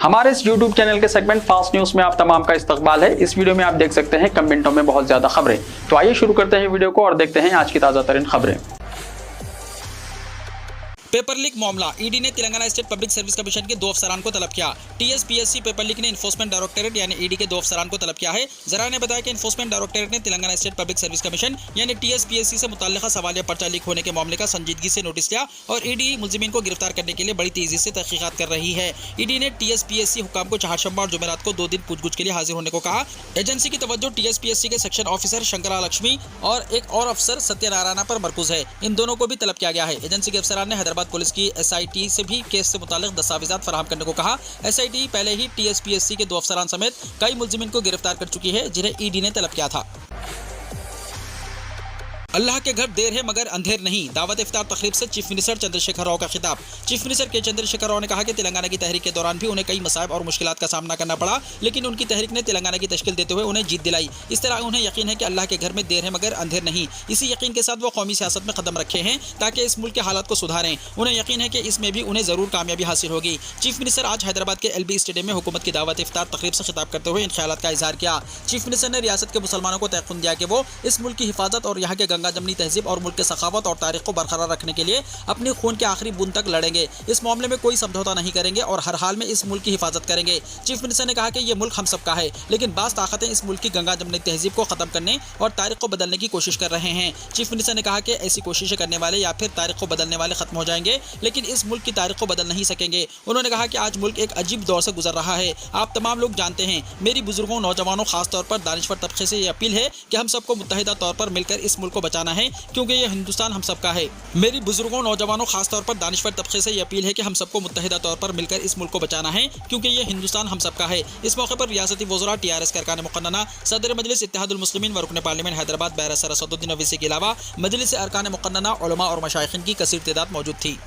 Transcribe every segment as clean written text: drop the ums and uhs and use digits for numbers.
हमारे इस YouTube channel के सेगमेंट फास्ट न्यूज में आप तमाम का इस्तकबाल है। इस वीडियो में आप देख सकते हैं कम मिनटों में बहुत ज्यादा खबरें। तो आइए शुरू करते हैं वीडियो को और देखते हैं आज की ताजा तरीन खबरें। पेपर लीक मामला, ईडी ने Telangana state public service commission के 2 अफसरान को तलब किया। टीएसपीएससी पेपर लीक ने इन्फोर्समेंट डायरेक्टरेट यानी ईडी के 2 अफसरान को तलब किया है। जरा ने बताया कि इन्फोर्समेंट डायरेक्टरेट ने Telangana state public service commission यानी टीएसपीएससी से मुताल्लिका सवालिया पर्चा लीक होने के मामले का संजीदगी से नोटिस लिया और ईडी मुलजिमीन को गिरफ्तार करने के लिए बड़ी तेजी से तहकीकात कर रही है। ईडी ने टीएसपीएससी हुकाम को चारशंबा और जुमेरात को 2 दिन पूछगछ के लिए हाजिर होने को कहा। एजेंसी की तवज्जो टीएसपीएससी के सेक्शन ऑफिसर शंकरा लक्ष्मी और एक और अफसर सत्यनारायण पर मरकूज है। इन दोनों को भी तलब किया गया है। एजेंसी के अफसरान ने हैदराबाद पुलिस की SIT से भी केस से मुतालिक दस्तावेजात फराहम करने को कहा। SIT पहले ही टीएसपीएससी के 2 अफसरान समेत कई मुलजिमीन को गिरफ्तार कर चुकी है जिन्हें ईडी ने तलब किया था। अल्लाह के घर देर है मगर अंधेर नहीं, दावत इफ्तार तकरीब से चीफ मिनिस्टर चंद्रशेखर राव का खिताब। चीफ मिनिस्टर के चंद्रशेखर राव ने कहा कि तेलंगाना की तहरीक के दौरान भी उन्हें कई मसाइब और मुश्किलात का सामना करना पड़ा, लेकिन उनकी तहरीक ने तेलंगाना की तश्कील देते हुए उन्हें जीत दिलाई। इस तरह उन्हें यकीन है कि अल्लाह के घर में देर है मगर अंधेर नहीं। इसी यकीन के साथ वो कौमी सियासत में कदम रखे हैं ताकि इस मुल्क के हालात को सुधारें। उन्हें यकीन है कि इसमें भी उन्हें जरूर कामयाबी हासिल होगी। चीफ मिनिस्टर आज हैदराबाद के LB स्टेडियम में हुकूमत की दावत इफ्तार तकरीब से खिताब करते हुए इन ख्यालात का इजहार किया। चीफ मिनिस्टर ने रियासत के मुसलमानों को तयक़ुन दिया कि वो इस मुल्क की हिफाजत और यहाँ के गंगा जमनी तहजीब और मुल्क के सखावत और तारीख को बरकरार रखने के लिए अपने खून के आखिरी बूंद तक लड़ेंगे। इस मामले में कोई समझौता नहीं करेंगे और हर हाल में इस मुल्क की हिफाजत करेंगे। चीफ मिनिस्टर ने कहा कि ये मुल्क हम सबका है, लेकिन बास ताकतें इस मुल्क की गंगा जमनी तहजीब को खत्म करने और तारीख को बदलने की कोशिश कर रहे हैं। चीफ मिनिस्टर ने कहा कि ऐसी कोशिशें करने वाले या फिर तारीख को बदलने वाले खत्म हो जाएंगे, लेकिन इस मुल्क की तारीख को बदल नहीं सकेंगे। उन्होंने कहा कि आज मुल्क एक अजीब दौर से गुजर रहा है। आप तमाम लोग जानते हैं। मेरी बुजुर्गों, नौजवानों, खासतौर पर दानिश्वर तबके से ये अपील है कि हम सबको मुत्तहिदा तौर पर मिलकर इस मुल्क को बचाना है, क्योंकि ये हिंदुस्तान हम सबका है। मेरी बुजुर्गों, नौजवानों, खासतौर पर दानिश्वर तबके से ये अपील है कि हम सबको मुत्तहिदा तौर पर मिलकर इस मुल्क को बचाना है, क्योंकि ये हिंदुस्तान हम सबका है। इस मौके पर रियासती वज़रा, TRS के अरकान मुक़न्नना, सदर मजलिस इत्तेहादुल मुस्लिमीन व रुकन पार्लियामेंट हैदराबाद बैरिस्टर असदुद्दीन ओवैसी के अलावा मजलिस अरकान मुक़न्नना, उलमा और मशाइखिन की कसीर तादाद मौजूद थी।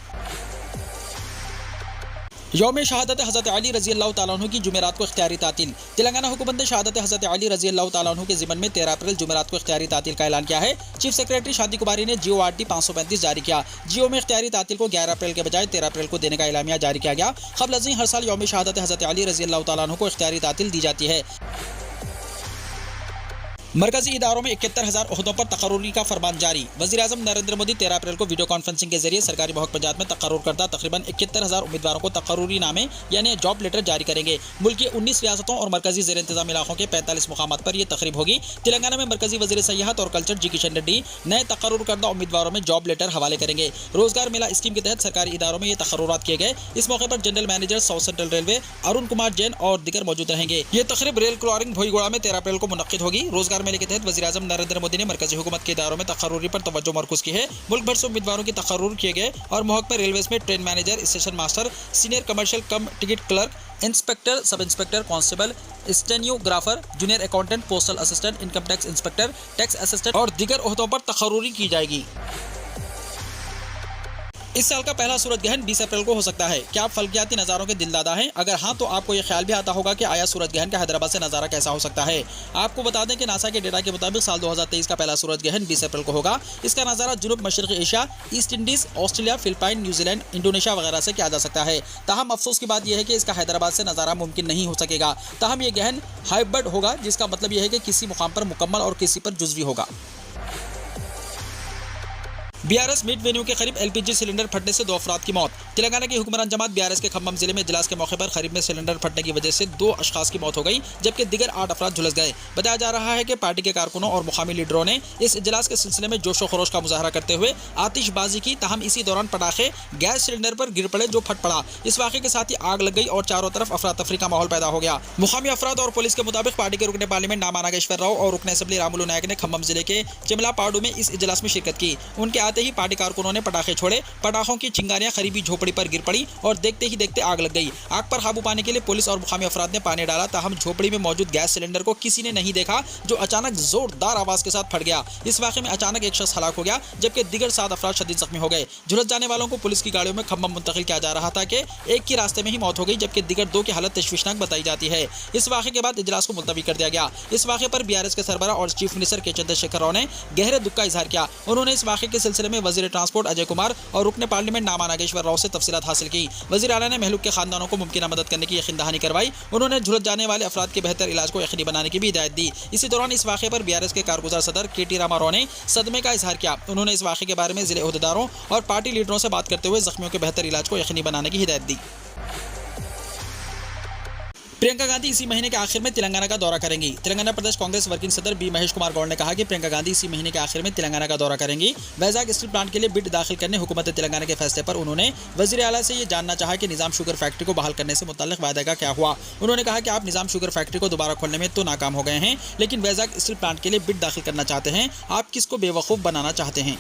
यौम शहादत हज़रत अली रज़ी अल्लाह तआला अन्हु की जुमेरात को इख्तियारी तातील। तेलंगाना हुकूमत ने शहादत हज़रत अली रज़ी अल्लाह तआला अन्हु के ज़िमन में 13 अप्रैल जुमेरात को इख्तियारी तातील का ऐलान किया है। चीफ सेक्रेटरी शादी कुमारी ने GORT 535 जारी किया। GO में इख्तियारी तातील को 11 अप्रैल के बजाय 13 अप्रैल को देने का एलामिया जारी किया गया। क़ब्ल अज़ीं हर साल यौम शहादत हज़रत अली रज़ी अल्लाह तआला अन्हु को इख्तियारी तातील दी जाती है। मरकजी इदारों में 71,000 ओहदों पर तकर्रुरी का फरमान जारी। वज़ीर-ए-आज़म नरेंद्र मोदी 13 अप्रैल को वीडियो कॉन्फ्रेंसिंग के जरिए सरकारी महकमात में तकर्रुर करदा तकरीबन 71,000 उम्मीदवारों को तकर्रुरी नामे यानी जॉब लेटर जारी करेंगे। मुल्क की 19 रियासतों और मरकजी ज़ेर इंतज़ाम इलाकों के 45 मुकामात पर यह तकरीब होगी। तेलंगाना में मरकजी वज़ीर सयाहत और कल्चर जी किशन रेड्डी नए तकर्रुर करदा उम्मीदवारों में जॉब लेटर हवाले करेंगे। रोजगार मेला स्कीम के तहत सरकारी इदारों में ये तकर्रुरात किए गए। इस मौके पर general manager south central railway Arun Kumar Jain और दीगर मौजूद रहेंगे। ये तकरीब रेल क्रॉसिंग भोईगोड़ा में 13 अप्रैल को मुनक्किद होगी। रोजगार मेले के तहत वज़ीर नरेंद्र मोदी ने मरकजी हुकूमत के इदारों में तकर्रुरी पर तवज्जो मरकूज की है। मुल्क भर से उम्मीदवारों की तकर्रुर किए गए और महकमे रेलवेज में train manager, station master, senior commercial cum ticket clerk, inspector, sub inspector, constable, stenographer, junior accountant, postal assistant, income tax inspector, tax assistant और दीगर ओहदों पर तकर्रुरी की जाएगी। इस साल का पहला सूरज ग्रहण 20 अप्रैल को हो सकता है। क्या आप फल्कियाती नज़ारों के दिलदादा हैं? अगर हाँ तो आपको ये ख्याल भी आता होगा कि आया सूरज ग्रहण का हैदराबाद से नज़ारा कैसा हो सकता है। आपको बता दें कि नासा के डेटा के मुताबिक साल 2023 का पहला सूरज ग्रहण 20 अप्रैल को होगा। इसका नज़ारा जुनूब मशरक़ी Asia, East Indies, Australia, Philippine, New Zealand, Indonesia वगैरह से किया जा सकता है। ताहम अफसोस की बात यह है कि इसका हैदराबाद से नज़ारा मुमकिन नहीं हो सकेगा। ताहम यह ग्रहण हाइब्रिड होगा, जिसका मतलब यह है कि किसी मुकाम पर मुकम्मल और किसी पर जुज़वी होगा। BRS मीट वेन्यू के करीब LPG सिलेंडर फटने से 2 अफराद की मौत। तेलंगाना की हुक्मरान जमात BRS के खम्मम जिले में इजलास के मौके पर करीब में सिलेंडर फटने की वजह से 2 अशखास की मौत हो गई, जबकि दिगर 8 अफराद झुलस गए। बताया जा रहा है कि पार्टी के कारकुनों और मुकामी लीडरों ने इस इजलास के सिलसिले में जोशो खरोश का मुजाहरा करते हुए आतिशबाजी की। ताहम इसी दौरान पटाखे गैस सिलेंडर पर गिर पड़े जो फट पड़ा। इस वाक़े के साथ ही आग लग गई और चारों तरफ अफरा तफरी का माहौल पैदा हो गया। मुकामी अफराद और पुलिस के मुताबिक पार्टी के रुकने पार्लियामेंट नामा नागेश्वर राव और रुकने असम्बली रामुलु नायक ने खम्मम जिले के चिमलापाडू में इस इजलास में शिरकत की। उनके आते ही पार्टी कारकुनों ने पटाखे छोड़े। पटाखों की चिंगारियां करीबी झोपड़ी पर गिर पड़ी और देखते ही देखते आग लग गई। आग पर काबू पाने के लिए पुलिस और मुकामी अफराद ने पानी डाला। ताहम झोपड़ी में मौजूद गैस सिलेंडर को किसी ने नहीं देखा, जो अचानक जोरदार आवाज के साथ फट गया। इस वाक़े में अचानक एक शख्स हलाक हो गया, जबकि दिगर 7 अफराद शदीद जख्मी हो गए। झुलस जाने वालों को पुलिस की गाड़ियों में खम्मम मुंतकिल किया जा रहा था कि एक की रास्ते में ही मौत हो गई, जबकि दिगर 2 की हालत तशवीशनाक बताई जाती है। इस वाक़े के बाद इजलास को मुलतवी कर दिया गया। इस वाक़े पर BRS के सरबराह और चीफ मिनिस्टर के चंद्रशेखर राव ने गहरे दुख का इजहार किया। उन्होंने इस वाक़े के सिलसिले में वज़ीर ट्रांसपोर्ट अजय कुमार और रुकने पार्लियामेंट नामा नागेश्वर राव से तफसीलात हासिल की। वज़ीर आला ने महलूक के खानदानों को मुमकिन मदद करने की यकीन दहानी करवाई। उन्होंने झुलस जाने वाले अफराद के बेहतर इलाज को यकीनी बनाने की भी हिदायत दी। इसी दौरान इस वाक़े पर BRS के कारगुजार सदर KT रामाराव ने सदमे का इजहार किया। उन्होंने इस वाक़े के बारे में जिले ओहदेदारों और पार्टी लीडरों से बात करते हुए जख्मियों के बेहतर इलाज को यकीनी बनाने की हिदायत दी। प्रियंका गांधी इसी महीने के आखिर में तेलंगाना का दौरा करेंगी। तेलंगाना प्रदेश कांग्रेस वर्किंग सदर B महेश कुमार गौड़ ने कहा कि प्रियंका गांधी इसी महीने के आखिर में तेलंगाना का दौरा करेंगी। वैजाग स्टील प्लांट के लिए बिड दाखिल करने हुकूमत तेलंगाना के फैसले पर उन्होंने वज़ीर आला से ये जानना चाहा कि निज़ाम शुगर फैक्ट्री को बहाल करने से मुतल्लिक़ वायदे का क्या हुआ। उन्होंने कहा कि आप निज़ाम शुगर फैक्ट्री को दोबारा खोलने में तो नाकाम हो गए हैं, लेकिन वैजाग स्टील प्लांट के लिए बिड दाखिल करना चाहते हैं। आप किसको बेवकूफ़ बनाना चाहते हैं।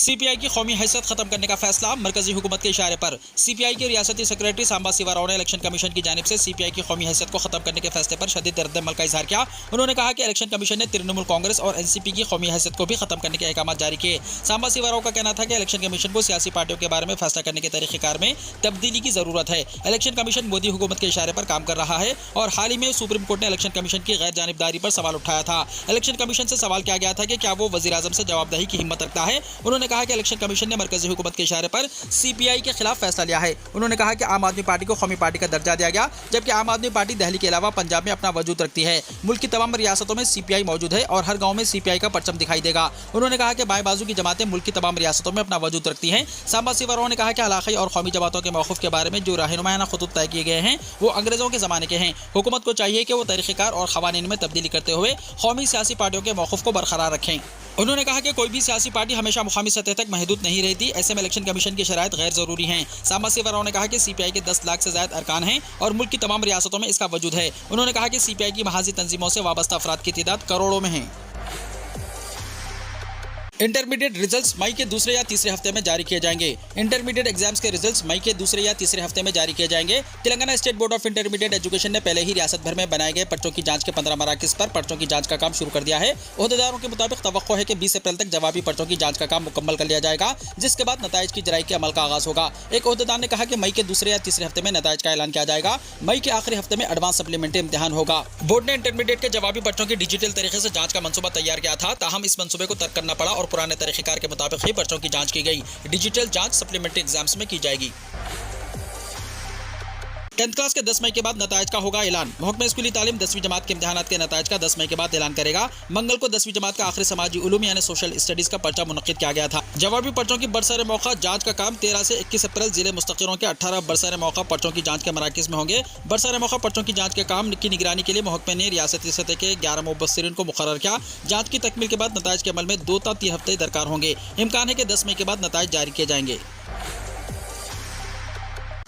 CPI की कौमी हैसियत खत्म करने का फैसला मरकजी हुकूमत के इशारे पर। CPI के रियासती सेक्रेटरी सांबा सिवा राव ने इलेक्शन कमीशन की जानिब से CPI की कौमी हैसियत को खत्म करने के फैसले पर शदीद रद्द-ए-अमल का इजहार किया। उन्होंने कहा कि इलेक्शन कमीशन ने तृणमूल कांग्रेस और NCP की कौमी हैसियत को भी खत्म करने के अहकाम जारी किए। सांबा सिवा राव का कहना था कि इलेक्शन कमीशन को सियासी पार्टियों के बारे में फैसला करने के तरीक़ेकार में तब्दीली की जरूरत है। इलेक्शन कमीशन मोदी हुकूमत के इशारे पर काम कर रहा है और हाल ही में सुप्रीम कोर्ट ने इलेक्शन कमीशन की गैर जानिबदारी पर सवाल उठाया था। इलेक्शन कमीशन से सवाल किया गया था कि क्या वो वज़ीर आज़म से जवाबदेही की हिम्मत रखता है। उन्होंने कहा कि इलेक्शन कमीशन ने मरकजी हुकूमत के इशारे पर CPI के खिलाफ फैसला लिया है। उन्होंने कहा कि आम आदमी पार्टी को कौमी पार्टी का दर्जा दिया गया, जबकि आम आदमी पार्टी दिल्ली के अलावा पंजाब में अपना वजूद रखती है। मुल्क की तमाम रियासतों में CPI मौजूद है और हर गांव में CPI का परचम दिखाई देगा। उन्होंने कहा कि बाएं बाजू की जमातें मुल्क की तमाम रियासतों में अपना वजूद रखती हैं। सांबा सिवा राव ने कहा कि इलाक़ाई और कौमी जमातों के मौक़िफ़ के बारे में जो रहनुमायाना खुतूत तय किए गए हैं वो अंग्रेज़ों के ज़माने के हैं। हुकूमत को चाहिए कि वो तरीक़ेकार और क़वानीन में तब्दीली करते हुए कौमी सियासी पार्टियों के मौक़िफ़ को बरकरार रखें। उन्होंने कहा कि कोई भी सियासी पार्टी हमेशा मुकामी सतह तक महदूद नहीं रहती, ऐसे में इलेक्शन कमीशन की शराइत गैर जरूरी हैं। सांबा सिवा राव ने कहा कि CPI के 10 लाख से ज़ायद अरकान हैं और मुल्क की तमाम रियासतों में इसका वजूद है। उन्होंने कहा कि CPI की महाजी तंजीमों से वाबस्ता अफराद की तादाद करोड़ों में है। इंटरमीडिएट रिजल्ट्स मई के दूसरे या तीसरे हफ्ते में जारी किए जाएंगे। इंटरमीडिएट एग्जाम्स के रिजल्ट्स मई के दूसरे या तीसरे हफ्ते में जारी किए जाएंगे। Telangana state board of intermediate education ने पहले ही रियासत भर में बनाए गए पर्चों की जांच के 15 मराकिज़ पर पर्चों की जांच का काम शुरू कर दिया है। ओहदेदारों के मुताबिक तवक्को है कि 20 अप्रैल तक जवाबी पर्चों की जांच का काम मुकम्मल कर लिया जाएगा, जिसके बाद नताइज की जराई के अमल का आगाज होगा। एक ओहदेदार ने कहा कि मई के दूसरे या तीसरे हफ्ते में नताइज का ऐलान किया जाएगा। मई के आखिरी हफ्ते में एडवांस सप्लीमेंट्री इम्तिहान होगा। बोर्ड ने इंटरमीडिएट के जवाबी पर्चों की डिजिटल तरीके से जांच का मंसूबा तैयार किया था, ताहम इस मंसूबे को तर्क करना पड़ा और पुराने तरीक़ेकार के मुताबिक ही पर्चों की जांच की गई। डिजिटल जांच सप्लीमेंट्री एग्जाम्स में की जाएगी। 10th क्लास के 10 मई के बाद नताइज का होगा ऐलान। महकमा स्कूली तालीम 10वीं जमात के इम्तिहानात के नताइज का 10 मई के बाद ऐलान करेगा। मंगल को 10वीं जमात का आखिरी समाजी उलूम यानी सोशल स्टडीज का पर्चा मुनक्किद किया गया था। जवाबी पर्चों की बरसर मौका जांच का काम 13 से 21 अप्रैल जिले मुस्तक़िरों के 18 बरसर मौका पर्चों की जांच के मराकिज़ में होंगे। बरसर मौका पर्चों की जांच के काम की निगरानी के लिए महकमे ने रियासती सतह के 11 मुबस्सिरीन को मुकर्रर किया। जांच की तकमील के बाद नताइज के अमल में 2 से 3 हफ्ते दरकार होंगे। इम्कान है कि 10 मई के बाद नताइज जारी किए जाएंगे।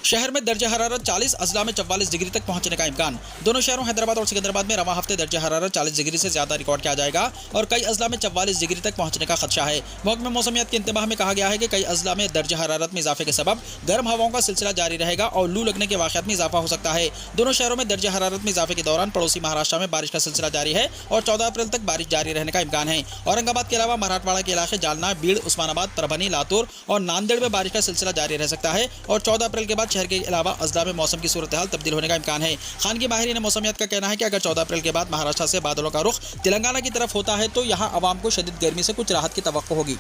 शहर में दर्जे हरारत 40, अजला में 44 डिग्री तक पहुंचने का इम्कान। दोनों शहरों हैदराबाद और सिकंदराबाद में रवां हफ्ते दर्जे हरारत 40 डिग्री से ज्यादा रिकॉर्ड किया जाएगा और कई अजला में 44 डिग्री तक पहुंचने का खदशा है। महकमे मौसमियात के इंतबाह में कहा गया है कि कई अजला में दर्जे हरारत में इजाफे के सबब गर्म हवाओं का सिलसिला जारी रहेगा और लू लगने के वाक़यात में इजाफा हो सकता है। दोनों शहरों में दर्जे हरारत में इजाफे के दौरान पड़ोसी महाराष्ट्र में बारिश का सिलसिला जारी है और 14 अप्रैल तक बारिश जारी रहने का इम्कान है। औरंगाबाद के अलावा मराठवाड़ा के इलाके जालना, बीड़, उस्मानाबाद, परभनी, लातूर और नांदेड़ में बारिश का सिलसिला जारी रह सकता है और 14 अप्रैल के बाद शहर के अलावा अजला में मौसम की सूरत हाल तब्दील होने का इम्कान है। खानगी माहिरीन मौसमियात का कहना है कि अगर 14 अप्रैल के बाद महाराष्ट्र से बादलों का रुख तेलंगाना की तरफ होता है तो यहाँ अवाम को शदीद गर्मी से कुछ राहत की तवक्को होगी।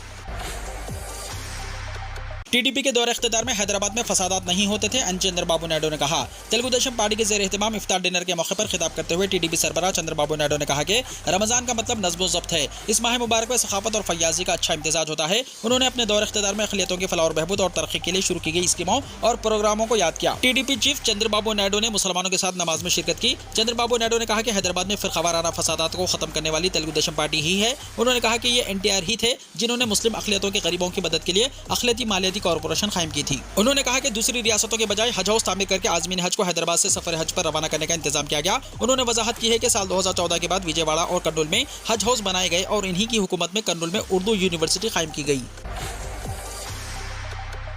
TDP के दौरे इख्तिदार में हैदराबाद में फसादात नहीं होते थे, चंद्रबाबू नायडू ने कहा। तेलुगु देशम पार्टी के ज़ेर एहतिमाम इफ्तार डिनर के मौके पर खिताब करते हुए TDP सरबराह चंद्रबाबू नायडू ने कहा कि रमज़ान का मतलब नज़्म व ज़ब्त है। इस माह मुबारक में सखाफत और फयाजी का अच्छा इम्तिजाज होता है। उन्होंने अपने दौरे इख्तिदार में अक़लियतों की फलाह और बहबूद और तरक्की के लिए शुरू की गई स्कीमों और प्रोग्रामों को याद किया। TDP चीफ चंद्रबाबू नायडू ने मुसलमानों के साथ नमाज में शिरकत की। चंद्रबाबू नायडू ने कहा कि हैदराबाद में फ़िरक़ावाराना फसादात को ख़त्म करने वाली तेलुगु देशम पार्टी ही है। उन्होंने कहा कि ये NTR ही थे जिन्होंने मुस्लिम अक़लियतों के गरीबों की मदद के लिए अक़लियती मालियाती कॉरपोरेशन कायम की थी। उन्होंने कहा कि दूसरी रियासतों के बजाय हज हाउस तामीर करके आज़मीन हज को हैदराबाद से सफर हज पर रवाना करने का इंतजाम किया गया। उन्होंने वजाहत की है कि साल 2014 के बाद विजयवाड़ा और कर्नूल में हज हाउस बनाए गए और इन्हीं की हुकूमत में कर्नूल में उर्दू यूनिवर्सिटी कायम की गई।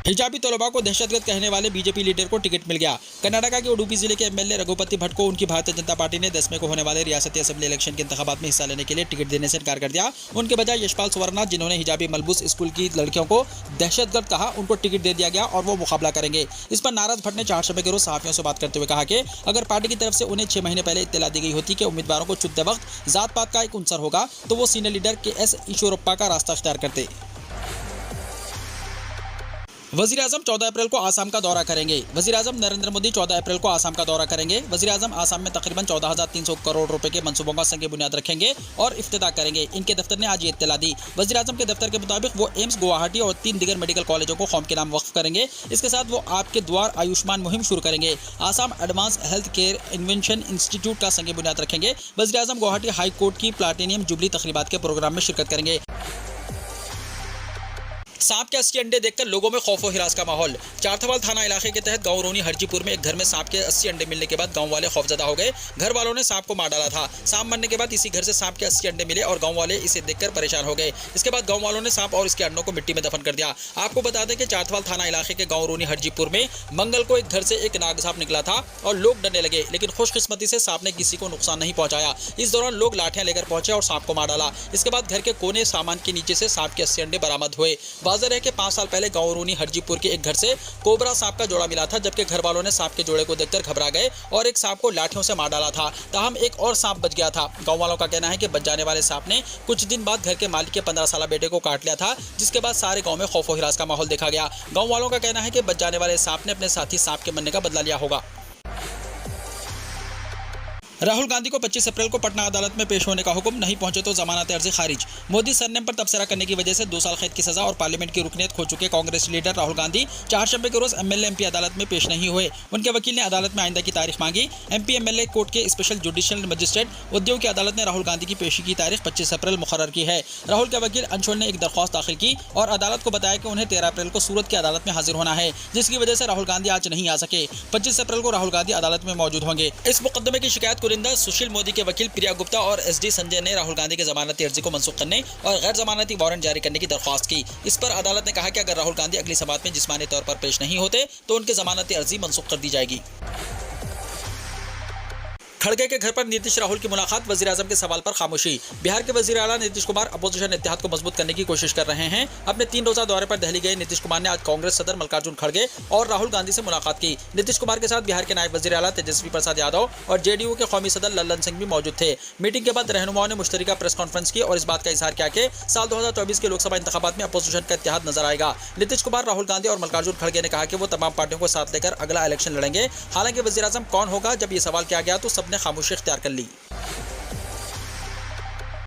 हिजाबी तलबा को दहशतगर्द कहने वाले बीजेपी लीडर को टिकट मिल गया। कर्नाटका के उडुपी जिले के MLA रघुपति भट्ट को उनकी भारतीय जनता पार्टी ने 10 मई को होने वाले रियासती असेंबली इलेक्शन के इंतखाबात में हिस्सा लेने के लिए टिकट देने से इनकार कर दिया। उनके बजाय यशपाल सुवर्णा, जिन्होंने हिजाबी मलबूस स्कूल की लड़कियों को दहशतगर्द कहा, उनको टिकट दे दिया गया और वो मुकाबला करेंगे। इस पर नाराज भट्ट ने 4 शबे के रोज सहाफियों से बात करते हुए कहा कि अगर पार्टी की तरफ से उन्हें 6 महीने पहले इत्तला दी गई होती कि उम्मीदवारों को चुनते वक्त जात पात का एक उनसर होगा तो वो सीनियर लीडर KS ईश्वरप्पा का रास्ता अख्तियार करते। वजीर आजम 14 अप्रैल को आसाम का दौरा करेंगे। वजीर आजम नरेंद्र मोदी 14 अप्रैल को आसाम का दौरा करेंगे। वजीर आजम आसाम में तकरीबन 14,300 करोड़ रुपए के मंसूबों का संग बुनियाद रखेंगे और इफ्तिताह करेंगे। इनके दफ्तर ने आज ये इत्तला दी। वजीर आजम के दफ्तर के मुताबिक वो एम्स गुवाहाटी और 3 दीगर मेडिकल कॉलेजों को कौम के नाम वक्फ करेंगे। इसके साथ वो आपके द्वार आयुष्मान मुहिम शुरू करेंगे। Assam advance health care invention institute का संग बुनियाद रखेंगे। वजीर आजम गुवाहाटी हाई कोर्ट की प्लाटिनियम जुबली तकरीबात के प्रोग्राम में शिरकत करेंगे। सांप के 80 अंडे देखकर लोगों में खौफ व हिरास का माहौल। चारथवाल थाना इलाके के तहत गांव रोनी हरजीपुर में एक घर में सांप के 80 अंडे मिलने के बाद गांव वाले खौफजदा हो गए। घर वालों ने सांप को मार डाला था। सांप मरने के बाद इसी घर से सांप के 80 अंडे मिले और गांव वाले इसे देखकर परेशान हो गए। इसके बाद गांव वालों ने सांप और इसके अंडों को मिट्टी में दफन कर दिया। आपको बता दें कि चारथवाल थाना इलाके के गांव रोनी हरजीपुर में मंगल को एक घर से एक नाग सांप निकला था और लोग डरने लगे, लेकिन खुशकिस्मती से सांप ने किसी को नुकसान नहीं पहुंचाया। इस दौरान लोग लाठियां लेकर पहुंचे और सांप को मार डाला। इसके बाद घर के कोने सामान के नीचे से सांप के 80 अंडे बरामद हुए। वाज़ेह है कि 5 साल पहले गांव रोनी हरजीपुर के एक घर से कोबरा सांप का जोड़ा मिला था, जबकि घर वालों ने सांप के जोड़े को देखकर घबरा गए और एक सांप को लाठियों से मार डाला था। ताहम एक और सांप बच गया था। गांव वालों का कहना है कि बच जाने वाले सांप ने कुछ दिन बाद घर के मालिक के 15 साल बेटे को काट लिया था, जिसके बाद सारे गांव में खौफ व हिरास का माहौल देखा गया। गांव वालों का कहना है कि बच जाने वाले सांप ने अपने साथी सांप के मरने का बदला लिया होगा। राहुल गांधी को 25 अप्रैल को पटना अदालत में पेश होने का हुक्म, नहीं पहुंचे तो जमानत अर्जी खारिज। मोदी सरनेम पर तबसरा करने की वजह से 2 साल कैद की सजा और पार्लियामेंट की रुकनीत खो चुके कांग्रेस लीडर राहुल गांधी चारशंबे के रोज एमएलए एमपी अदालत में पेश नहीं हुए। उनके वकील ने अदालत में आइंदा की तारीख मांगी। एमपी एमएलए कोर्ट के स्पेशल जुडिशियल मजिस्ट्रेट उद्योग की अदालत ने राहुल गांधी की पेशी की तारीख 25 अप्रैल मुकर्रर की है। राहुल के वकील अंशुल ने एक दरख्वास्त दाखिल की और अदालत को बताया कि उन्हें 13 अप्रैल को सूरत की अदालत में हाजिर होना है, जिसकी वजह से राहुल गांधी आज नहीं आ सके। 25 अप्रैल को राहुल गांधी अदालत में मौजूद होंगे। इस मुकदमे की शिकायत कुरिंदा सुशील मोदी के वकील प्रिया गुप्ता और एसडी संजय ने राहुल गांधी की जमानती अर्जी को मंसूख करने और गैर जमानती वारंट जारी करने की दरख्वास्त की। इस पर अदालत ने कहा कि अगर राहुल गांधी अगली समाअत में जिस्मानी तौर पर पेश नहीं होते तो उनकी जमानती अर्जी मंसूख कर दी जाएगी। खड़गे के घर पर नीतीश राहुल की मुलाकात, वजीर आजम के सवाल पर खामोशी। बिहार के वजीर आला नीतीश कुमार अपोजिशन इत्तेहाद को मजबूत करने की कोशिश कर रहे हैं। अपने 3 रोजा दौरे पर दिल्ली गए नीतीश कुमार ने आज कांग्रेस सदर मल्लिकार्जुन खड़गे और राहुल गांधी से मुलाकात की। नीतीश कुमार के साथ बिहार के नायब वजीर आला तेजस्वी प्रसाद यादव और जेडीयू के कौमी सदर लल्लन सिंह भी मौजूद थे। मीटिंग के बाद रहनुमाओं ने मुश्तरका प्रेस कॉन्फ्रेंस की और इस बात का इजहार किया कि साल 2024 के लोकसभा इंतखाबात में अपोजिशन का इत्तेहाद नजर आएगा। नीतीश कुमार, राहुल गांधी और मल्लिकार्जुन खड़गे ने कहा कि वो तमाम पार्टियों को साथ लेकर अगला इलेक्शन लड़ेंगे। हालांकि वजीर आजम कौन होगा, जब ये सवाल किया गया तो सबने खामोशी इख्तियार कर ली।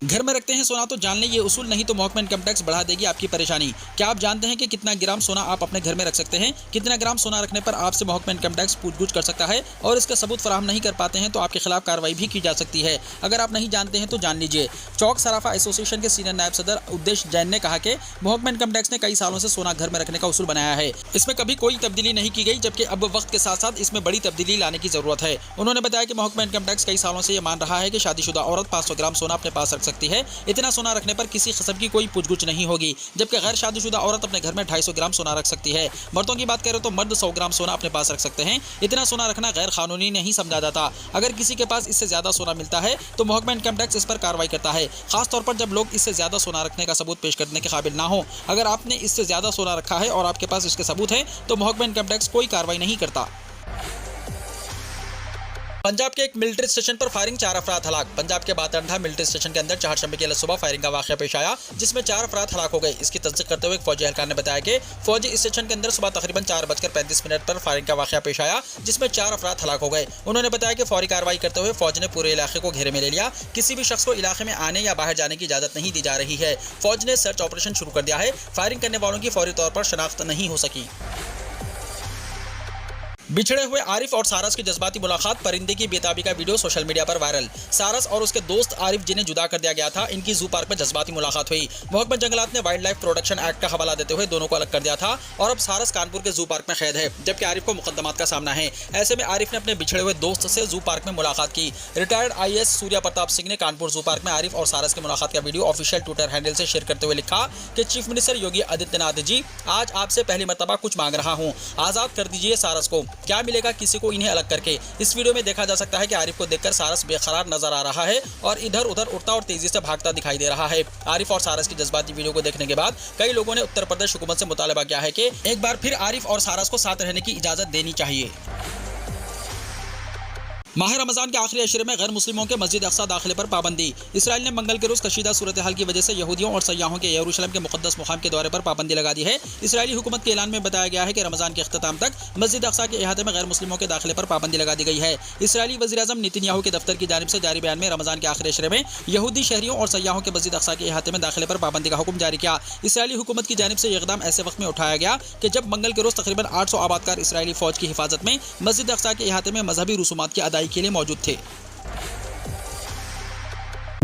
घर में रखते हैं सोना तो जान लें ये उसूल, नहीं तो महकमा इनकम टैक्स बढ़ा देगी आपकी परेशानी। क्या आप जानते हैं कि कितना ग्राम सोना आप अपने घर में रख सकते हैं? कितना ग्राम सोना रखने पर आपसे महकमा इनकम टैक्स पूछगछ कर सकता है और इसका सबूत फराहम नहीं कर पाते हैं तो आपके खिलाफ कार्रवाई भी की जा सकती है। अगर आप नहीं जानते हैं तो जान लीजिए। चौक सराफा एसोसिएशन के सीनियर नायब सदर उद्देश्य जैन ने कहा कि महकमा इनकम टैक्स ने कई सालों से सोना घर में रखने का उसूल बनाया है। इसमें कभी कोई तब्दीली नहीं की गई, जबकि अब वक्त के साथ साथ इसमें बड़ी तब्दीली लाने की जरूरत है। उन्होंने बताया कि महकमा इनकम टैक्स कई सालों से ये मान रहा है कि शादीशुदा औरत 500 ग्राम सोना अपने पास रख सकती है। इतना सोना रखने पर किसी किस्म की कोई पूछगछ नहीं होगी, जबकि गैर शादीशुदा औरत अपने घर में 250 ग्राम सोना रख सकती है। मर्दों की बात करें तो मर्द 100 ग्राम सोना अपने पास रख सकते हैं। इतना सोना रखना गैर कानूनी नहीं समझा जाता। अगर किसी के पास इससे ज्यादा सोना मिलता है तो महकमा इनकम टैक्स इस पर कार्रवाई करता है, खासतौर पर जब लोग इससे ज्यादा सोना रखने का सबूत पेश करने के काबिल ना हो। अगर आपने इससे ज्यादा सोना रखा है और आपके पास इसके सबूत है तो महकमा इनकम टैक्स कोई कार्रवाई नहीं करता। पंजाब के एक मिलिट्री स्टेशन पर फायरिंग, 4 अफराद हलाक। पंजाब के बातंडा मिलिट्री स्टेशन के अंदर चारशंबे की सुबह फायरिंग का वाकया पेश आया, जिसमें 4 अफराद हलाक हो गए। इसकी तस्दीक करते हुए एक फौजी एहलकार ने बताया कि फौजी स्टेशन के अंदर सुबह तकरीबन 4:35 पर फायरिंग का वाकया पेश आया, जिसमें 4 अफराद हलाक हो गए। उन्होंने बताया कि फौरी कार्रवाई करते हुए फौज ने पूरे इलाके को घेरे में ले लिया। किसी भी शख्स को इलाके में आने या बाहर जाने की इजाजत नहीं दी जा रही है। फौज ने सर्च ऑपरेशन शुरू कर दिया है। फायरिंग करने वालों की फौरी तौर पर शनाख्त नहीं हो सकी। बिछड़े हुए आरिफ और सारस की जज्बाती मुलाकात, परिंदे की बेताबी का वीडियो सोशल मीडिया पर वायरल। सारस और उसके दोस्त आरिफ, जिन्हें जुदा कर दिया गया था, इनकी जू पार्क में जज्बाती मुलाकात हुई। महकमा जंगलात ने वाइल्ड लाइफ प्रोटेक्शन एक्ट का हवाला देते हुए दोनों को अलग कर दिया था और अब सारस कानपुर के जू पार्क में कैद है, जबकि आरिफ को मुकदमात का सामना है। ऐसे में आरिफ ने अपने बिछड़े हुए दोस्त से जू पार्क में मुलाकात की। रिटायर्ड IAS सूर्या प्रताप सिंह ने कानपुर जू पार्क में आरिफ और सारस की मुलाकात का वीडियो ऑफिशियल ट्विटर हैंडल से शेयर करते हुए लिखा कि चीफ मिनिस्टर योगी आदित्यनाथ जी, आज आपसे पहली मर्तबा कुछ मांग रहा हूँ, आजाद कर दीजिए सारस को। क्या मिलेगा किसी को इन्हें अलग करके? इस वीडियो में देखा जा सकता है कि आरिफ को देखकर सारस बेकरार नजर आ रहा है और इधर उधर उड़ता और तेजी से भागता दिखाई दे रहा है। आरिफ और सारस की जज्बाती वीडियो को देखने के बाद कई लोगों ने उत्तर प्रदेश हुकूमत से मुतालबा किया है कि एक बार फिर आरिफ और सारस को साथ रहने की इजाजत देनी चाहिए। माह रमजान के आखिरी अशरे में गैर मुस्लिमों के मस्जिद अक्सा दाखिले पर पाबंदी। इसराइल ने मंगल के रोज कशीदा सूरत हाल की वजह से यहूदियों और सयाहों के यरूशलेम के मुकद्दस मुकाम के दौरे पर पाबंदी लगा दी है। इसराइली हुकूमत के ऐलान में बताया गया है कि रमजान के अख्ताम तक मस्जिद अक्सा के अहाते में गैर मुस्लिमों के दाखिले पर पाबंदी लगा दी गई है। इसराइली वज़ीर-ए-आज़म नेतन्याहू के दफ्तर की जानिब से जारी बयान में रमजान के आखिरी अशरे में यहूदी शहरियों और सयाहों के मस्जिद अक्सा के अहाते में दाखिले पर पाबंदी का हुक्म जारी किया। इसराइली हुकूमत की जानिब से यह इक़दाम ऐसे वक्त में उठाया गया कि जब मंगल के रोज तकरीबन 800 आबादकार इसराइली फौज की हिफाजत में मस्जिद अक्सा के अहाते में मजहबी रसूमात की अदायगी के लिए मौजूद थे।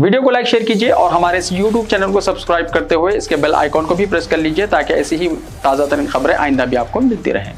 वीडियो को लाइक शेयर कीजिए और हमारे इस YouTube चैनल को सब्सक्राइब करते हुए इसके बेल आइकॉन को भी प्रेस कर लीजिए ताकि ऐसी ही ताज़ा तरीन खबरें आइंदा भी आपको मिलती रहें।